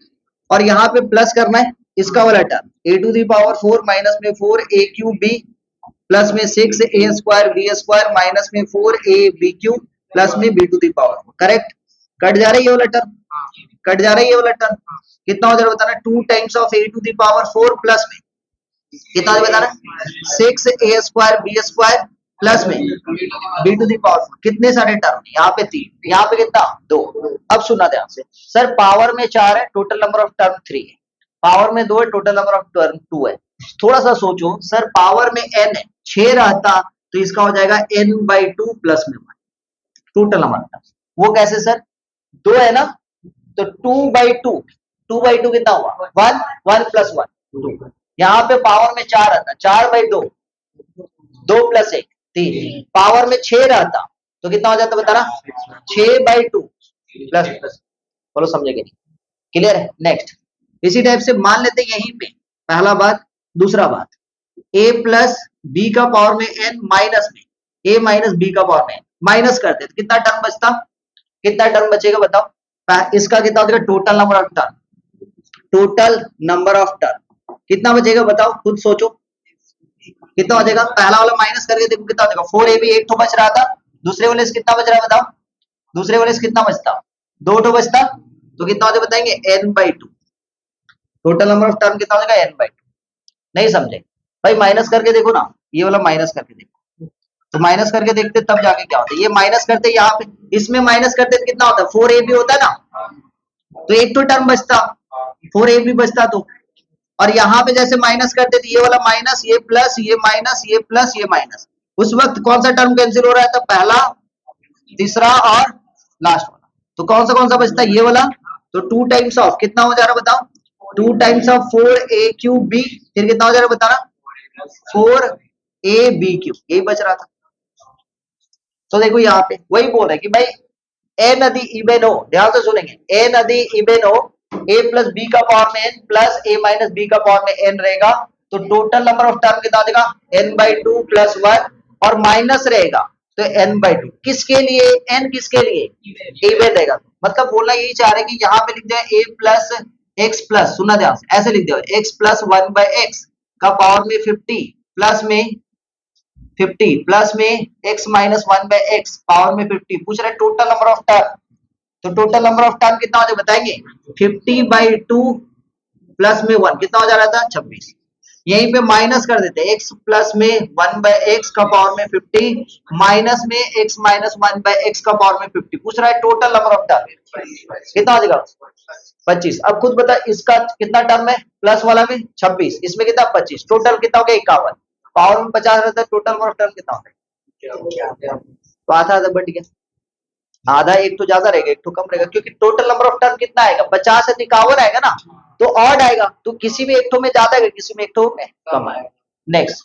और यहाँ पे प्लस करना है इसका वाला term, a to the power 4 minus में 4a क्यूब b प्लस में 6a square b square minus में 4a b क्यूब प्लस में b to the power, correct, cut जा रहा है ये वाला टर्म, कट जा रहा है ये वाला टर्म, कितना हो जा रहा है बताना, 2 times of a to the power 4 plus में कितना हो बताना 6a square b square plus में b टू दी पावर 4, कितने सारे टर्म, यहाँ पे 3, यहाँ पे कितना 2। अब सुना ध्यान से, सर पावर में 4 है, टोटल नंबर ऑफ टर्म 3 है, पावर में 2 है, टोटल नंबर ऑफ टर्म 2 है। थोड़ा सा सोचो सर, पावर में n है, 6 रहता तो इसका हो जाएगा n/2 प्लस में 1, टोटल नंबर, वो कैसे सर, 2 है ना, तो 2/2, 2/2 कितना हुआ 1, 1 प्लस 1 2, यहाँ पे पावर में 4 आता, 4/2, 2 प्लस 1 3, पावर में 6 रहता तो कितना हो जाता बता रहा, 6/2 प्लस प्लस, बोलो समझे कि नहीं, क्लियर है। नेक्स्ट इसी टाइप से मान लेते यहीं पे, पहला बात, दूसरा बात, a प्लस बी का पावर में n माइनस में a माइनस बी का पावर में n, माइनस करते तो कितना टर्म बचता, कितना टर्म बचेगा बताओ, इसका कितना हो जाएगा total number of term, total number of term कितना बचेगा बताओ, खुद सोचो कितना हो जाएगा, पहला वाला माइनस करके देखो कितना हो जाएगा, 4ab एक तो बच रहा था, दूसरे वाले से कितना बच रहा है बताओ, दूसरे वाले से कितना बचता, 2 तो बचता, तो कितना हो जाएगा बताएंगे n/2, total number of term कितना हो जाएगा n/2, नहीं समझे भाई, माइनस करके देखो ना, ये वाला माइनस करके देखो, तो माइनस करके देखते तब जाके क्या होता है, ये माइनस करते यहाँ पे, इसमें माइनस करते तो कितना होता है 4ab होता है ना, तो एक तो टर्म बचता 4ab बचता, तो और यहाँ पे जैसे माइनस करते थे, ये वाला माइनस, ये प्लस, ये माइनस, ये प्लस, ये माइनस, उस वक्त कौन सा टर्म कैंसिल हो रहा है, तो पहला, तीसरा और लास्ट वाला, तो कौन सा बचता है ये वाला, तो 2 टाइम्स ऑफ कितना हो जा रहा है बताओ, 2 times of 4a cube b, फिर कितना हो जा रहा है बताना 4ab क्यूब, यही बच रहा था। तो देखो यहाँ पे वही बोल रहे कि भाई ए नदी इबेन हो, ध्यान से सुनेंगे, ए नदी इबेन हो ए प्लस बी का पावर में n plus a minus b का पावर में एन रहेगा, तो टोटल नंबर ऑफ टर्म कितना देगा, n by two plus one, और माइनस रहेगा तो एन बाई टू। किसके लिए, एन किसके लिए, इवन रहेगा। मतलब बोलना यही चाह रहे हैं कि यहाँ पे लिख दिया ए प्लस एक्स प्लस, सुना ध्यान से, ऐसे लिख दिया x plus one by x का पावर में 50 प्लस में 50 प्लस में x minus one by x power में 50। पूछ रहे टोटल नंबर ऑफ टर्म, तो टोटल नंबर ऑफ टर्म कितना हो जाए बताएंगे, 50/2 प्लस में 1 कितना हो जा रहा था, 26। यहीं पे माइनस कर देते हैं, x प्लस में 1/x का पावर में 50 माइनस में x माइनस 1/x का पावर में 50। पूछ रहा है टोटल नंबर ऑफ टर्म कितना हो जाएगा, 25। अब खुद बता इसका कितना टर्म है, प्लस वाला में 26, इसमें कितना 25, टोटल कितना हो गया 51, पावर में 50 रहता है, टोटल नंबर ऑफ टर्म कितना होगा, तो आधा आधा बढ़ गया, आधा, एक तो ज्यादा रहेगा एक तो कम रहेगा, क्योंकि टोटल नंबर ऑफ टर्म कितना आएगा, 50 से 51 आएगा ना, तो ऑड आएगा, तो किसी भी एक ठो में ज्यादा आएगा, किसी में एक ठो में कम आएगा। Next,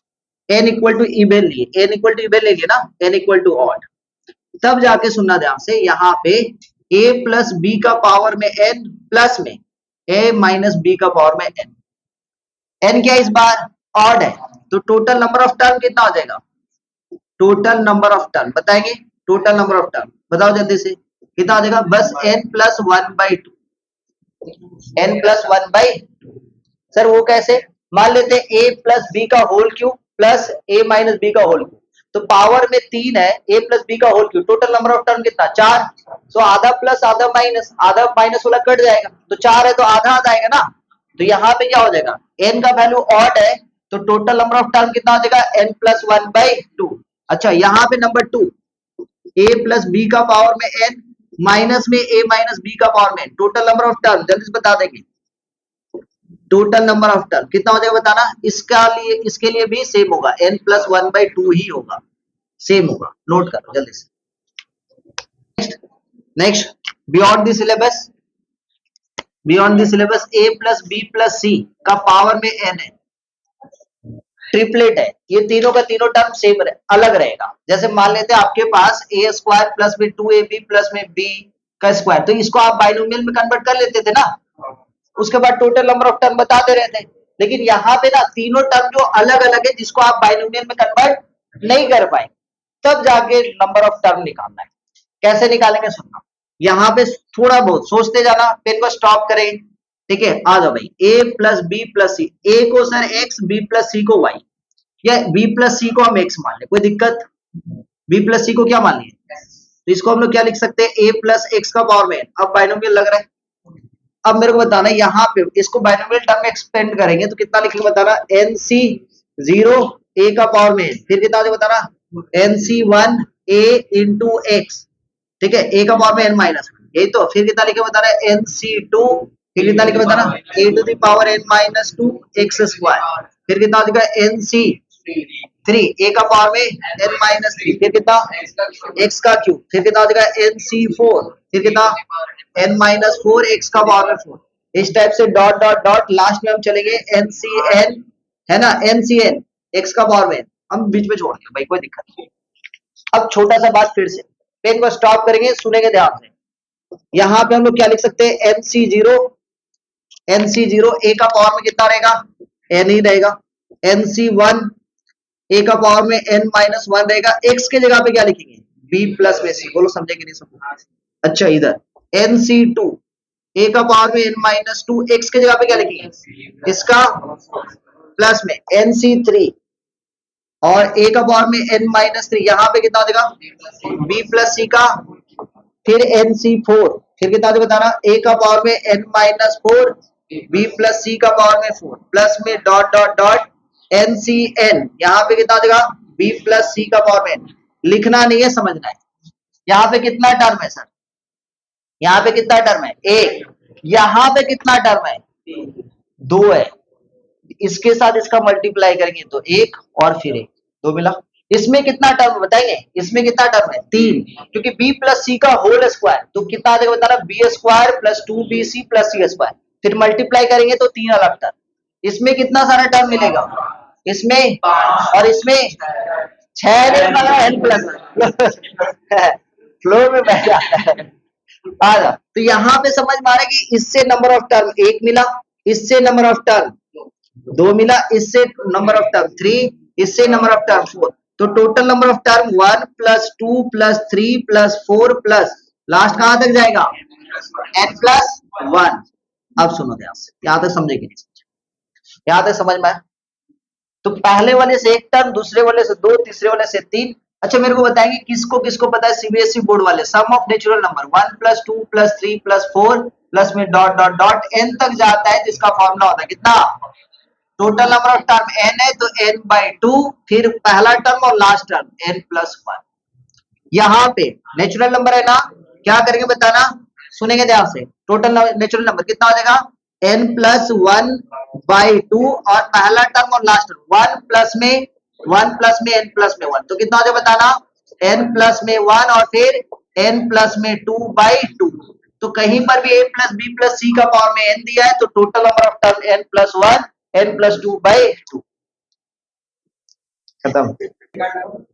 n equal to even लिए, n इक्वल टू इवन ले लिए ना, n इक्वल टू ऑड, तब जाके सुनना ध्यान से, यहाँ पे a प्लस बी का पावर में n प्लस में a माइनस बी का पावर में n, n क्या इस बार ऑड है, तो टोटल नंबर ऑफ टर्म कितना हो जाएगा, टोटल नंबर ऑफ टर्म बताएंगे, टोटल नंबर ऑफ टर्म बताओ जल्दी से कितना हो जाएगा, बस n plus 1/2, n plus 1/2। Sir वो कैसे, मान लेते हैं a प्लस बी का whole cube plus a minus b का होल क्यूब, तो पावर में 3 है, a प्लस बी का whole cube, total number of term कितना 4, तो आधा प्लस आधा माइनस वाला कट जाएगा, तो 4 है तो आधा आधा आएगा ना, तो यहाँ पे क्या हो जाएगा, n का वैल्यू ऑड है, तो टोटल नंबर ऑफ टर्म कितना हो जाएगा, n प्लस 1/2। अच्छा यहाँ पे नंबर 2, a प्लस बी का पावर में n माइनस में a माइनस बी का पावर में n, total number of term जल्दी से बता देंगे, टोटल नंबर ऑफ टर्म कितना हो जाएगा बताना, इसके लिए भी सेम होगा, n प्लस 1/2 ही होगा, सेम होगा, नोट करो जल्दी से। Next, beyond the syllabus, beyond the syllabus a plus B plus C का पावर में n है, ट्रिपलेट है, ये तीनों का तीनों टर्म सेम अलग रहेगा। जैसे मान लेते हैं आपके पास a स्क्वायर प्लस में 2ab प्लस में b का स्क्वायर, तो इसको आप बाइनोमियल में कन्वर्ट कर लेते थे ना, उसके बाद टोटल नंबर ऑफ टर्म बताते रहते हैं। लेकिन यहाँ पे ना तीनों टर्म जो अलग अलग है, जिसको आप बाइनोमियल में कन्वर्ट नहीं कर पाए, तब जाके नंबर ऑफ टर्म निकालना है। कैसे निकालेंगे सुनना, यहाँ पे थोड़ा बहुत सोचते जाना, पेन को स्टॉप करें, ठीक है, आ जाओ भाई, a plus B plus c, a को sir x, b plus c को y, या b प्लस सी को हम x मान ले, कोई दिक्कत, b प्लस सी को क्या मान लिए, तो इसको हम लोग क्या लिख सकते हैं, a प्लस एक्स का पावर में, अब बाइनोमियल लग रहा है। अब मेरे को बताना है यहाँ पे इसको बाइनोमियल टर्म में एक्सपेंड करेंगे तो कितना लिखेंगे बताना, nc 0 a का पावर में, फिर कितना हो बताना, nc 1 a इंटू एक्स, ठीक है, a का पावर में n माइनस, यही तो, फिर कितना लिखे बताना, nc 2, फिर कितना लिखे बताना, a to the power n minus 2 x square, फिर कितना लिखा nc 3 a का पावर में n माइनस 3, फिर कितना x का क्यूब, फिर कितना हो जाएगा nc 4, फिर कितना n माइनस 4 x का पावर में 4, इस टाइप से डॉट डॉट डॉट, लास्ट में हम चलेंगे ncn, है ना, ncn x का पावर में, हम बीच में छोड़ देंगे भाई, कोई दिक्कत नहीं। अब छोटा सा बात फिर से, पेन को स्टॉप करेंगे, सुनेंगे ध्यान से, यहाँ पे हम लोग क्या लिख सकते हैं, nc0 a का पावर में कितना रहेगा, n ही रहेगा, nc1 a का पावर में n माइनस 1 रहेगा, x के जगह पे क्या लिखेंगे, b प्लस में c, बोलो समझे कि नहीं समझे। अच्छा इधर nc2 a का पावर में n माइनस 2, x के जगह पे क्या लिखेंगे, इसका प्लस में nc3 और a का पावर में n माइनस 3, यहाँ पे कितना देगा, b प्लस c का, फिर nc4, फिर कितना दे बताना, a का पावर में n minus 4, b plus c का पावर में 4, प्लस में डॉट डॉट डॉट ncn, यहाँ पे कितना देगा, b प्लस c का पावर में, लिखना नहीं है समझना है। यहाँ पे कितना टर्म है सर, यहाँ पे कितना टर्म है, एक, यहाँ पे कितना टर्म है, 2 है, इसके साथ इसका मल्टीप्लाई करेंगे तो 1 और फिर 1, 2 मिला। इसमें कितना टर्म बताएंगे, इसमें कितना टर्म है, 3, क्योंकि b प्लस सी का होल स्क्वायर, तो कितना आ जाएगा बताना, b square plus 2bc plus c square, फिर मल्टीप्लाई करेंगे तो 3 अलग टर्म, इसमें कितना सारा टर्म मिलेगा, इसमें और इसमें 6 n प्लस फ्लो में बह जाता है, आ जा। तो यहाँ पे समझ में आ रहा है कि इससे नंबर ऑफ टर्म एक मिला, इससे नंबर ऑफ टर्म दो मिला, इससे नंबर ऑफ टर्म थ्री, इससे नंबर ऑफ टर्म फोर। तो total number of term 1 plus 2 plus 3 plus 4 plus last कहां तक जाएगा, n प्लस 1। अब सुनो ध्यान से, यहां तक समझे कि नहीं समझे, यहां तक समझ में आया? तो पहले वाले से एक टर्म, दूसरे वाले से दो, तीसरे वाले से तीन। अच्छा मेरे को बताएंगे किसको किसको पता है, सीबीएसई बोर्ड वाले, sum of natural number 1 plus 2 plus 3 plus 4 plus में डॉट डॉट डॉट n तक जाता है, जिसका फॉर्मूला होता है कितना, total number of term n है तो n बाई 2, फिर पहला टर्म और लास्ट टर्म n प्लस 1। यहाँ पे नेचुरल नंबर है ना, क्या करेंगे बताना, सुनेंगे ध्यान से। टोटल नेचुरल नंबर कितना हो जाएगा, n प्लस 1 बाई 2 और पहला टर्म और लास्ट टर्म 1 प्लस में n प्लस में 1, तो कितना हो जाएगा बताना, n प्लस में 1 और फिर n प्लस में 2 बाई 2। तो कहीं पर भी a plus b plus c का पावर में n दिया है, तो total number of term n plus 1 n plus 2 by 2। खत्म।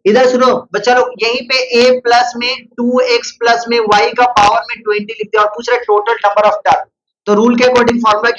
इधर सुनो बच्चा लोग, यहीं पे a प्लस में 2x प्लस में y का पावर में 20 लिखते हैं और पूछ रहे टोटल नंबर ऑफ टर्म। तो रूल के अकॉर्डिंग फॉर्मूला